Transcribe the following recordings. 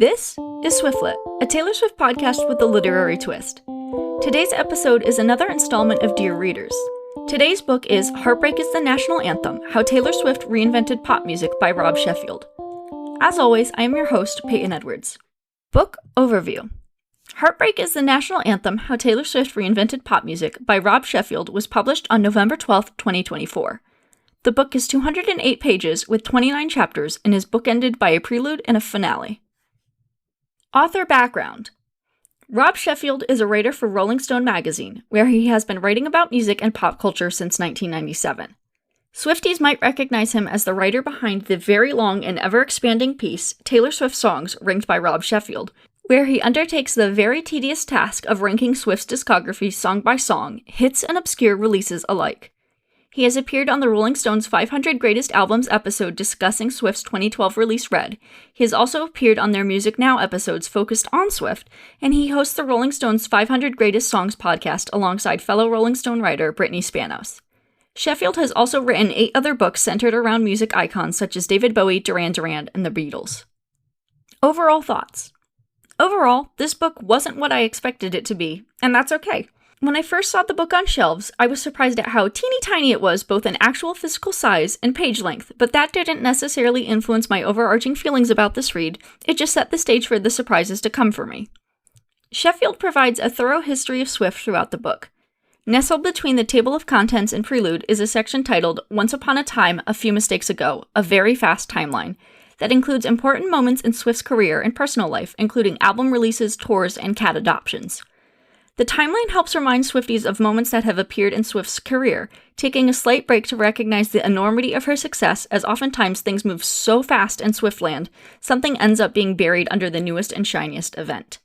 This is Swiftlet, a Taylor Swift podcast with a literary twist. Today's episode is another installment of Dear Readers. Today's book is Heartbreak is the National Anthem, How Taylor Swift Reinvented Pop Music by Rob Sheffield. As always, I am your host, Peyton Edwards. Book Overview. Heartbreak is the National Anthem, How Taylor Swift Reinvented Pop Music by Rob Sheffield was published on November 12, 2024. The book is 208 pages with 29 chapters and is bookended by a prelude and a finale. Author background. Rob Sheffield is a writer for Rolling Stone magazine, where he has been writing about music and pop culture since 1997. Swifties might recognize him as the writer behind the very long and ever-expanding piece, Taylor Swift Songs, Ranked by Rob Sheffield, where he undertakes the very tedious task of ranking Swift's discography song by song, hits and obscure releases alike. He has appeared on the Rolling Stone's 500 Greatest Albums episode discussing Swift's 2012 release Red. He has also appeared on their Music Now episodes focused on Swift, and he hosts the Rolling Stone's 500 Greatest Songs podcast alongside fellow Rolling Stone writer Brittany Spanos. Sheffield has also written 8 other books centered around music icons such as David Bowie, Duran Duran, and the Beatles. Overall thoughts. Overall, this book wasn't what I expected it to be, and that's okay. When I first saw the book on shelves, I was surprised at how teeny tiny it was, both in actual physical size and page length, but that didn't necessarily influence my overarching feelings about this read. It just set the stage for the surprises to come for me. Sheffield provides a thorough history of Swift throughout the book. Nestled between the table of contents and prelude is a section titled Once Upon a Time, A Few Mistakes Ago, A Very Fast Timeline, that includes important moments in Swift's career and personal life, including album releases, tours, and cat adoptions. The timeline helps remind Swifties of moments that have appeared in Swift's career, taking a slight break to recognize the enormity of her success, as oftentimes things move so fast in Swiftland, something ends up being buried under the newest and shiniest event.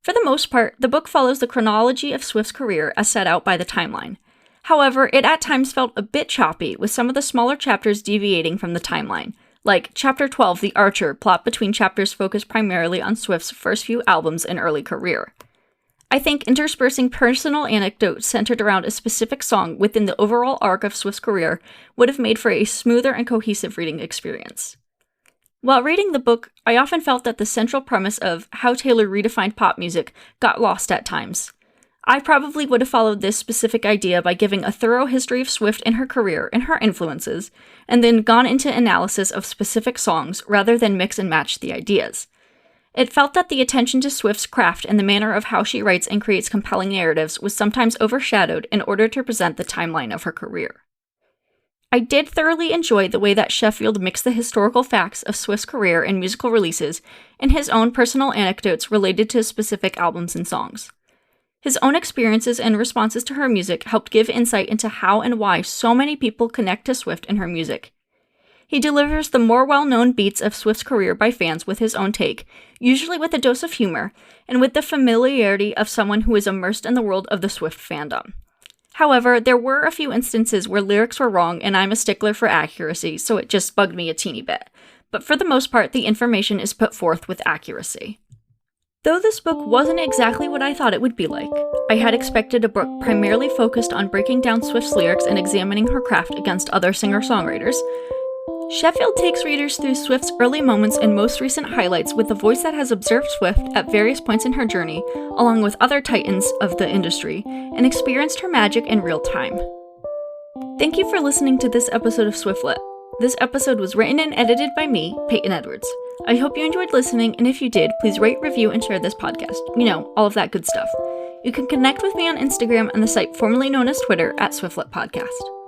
For the most part, the book follows the chronology of Swift's career as set out by the timeline. However, it at times felt a bit choppy, with some of the smaller chapters deviating from the timeline, like Chapter 12, The Archer, plot between chapters focused primarily on Swift's first few albums and early career. I think interspersing personal anecdotes centered around a specific song within the overall arc of Swift's career would have made for a smoother and cohesive reading experience. While reading the book, I often felt that the central premise of how Taylor redefined pop music got lost at times. I probably would have followed this specific idea by giving a thorough history of Swift and her career and her influences, and then gone into analysis of specific songs rather than mix and match the ideas. It felt that the attention to Swift's craft and the manner of how she writes and creates compelling narratives was sometimes overshadowed in order to present the timeline of her career. I did thoroughly enjoy the way that Sheffield mixed the historical facts of Swift's career and musical releases and his own personal anecdotes related to specific albums and songs. His own experiences and responses to her music helped give insight into how and why so many people connect to Swift and her music. He delivers the more well-known beats of Swift's career by fans with his own take, usually with a dose of humor, and with the familiarity of someone who is immersed in the world of the Swift fandom. However, there were a few instances where lyrics were wrong, and I'm a stickler for accuracy, so it just bugged me a teeny bit. But for the most part, the information is put forth with accuracy. Though this book wasn't exactly what I thought it would be like, I had expected a book primarily focused on breaking down Swift's lyrics and examining her craft against other singer-songwriters. Sheffield takes readers through Swift's early moments and most recent highlights with a voice that has observed Swift at various points in her journey, along with other titans of the industry, and experienced her magic in real time. Thank you for listening to this episode of Swiftlet. This episode was written and edited by me, Peyton Edwards. I hope you enjoyed listening, and if you did, please rate, review, and share this podcast. You know, all of that good stuff. You can connect with me on Instagram and the site formerly known as Twitter @SwiftletPodcast.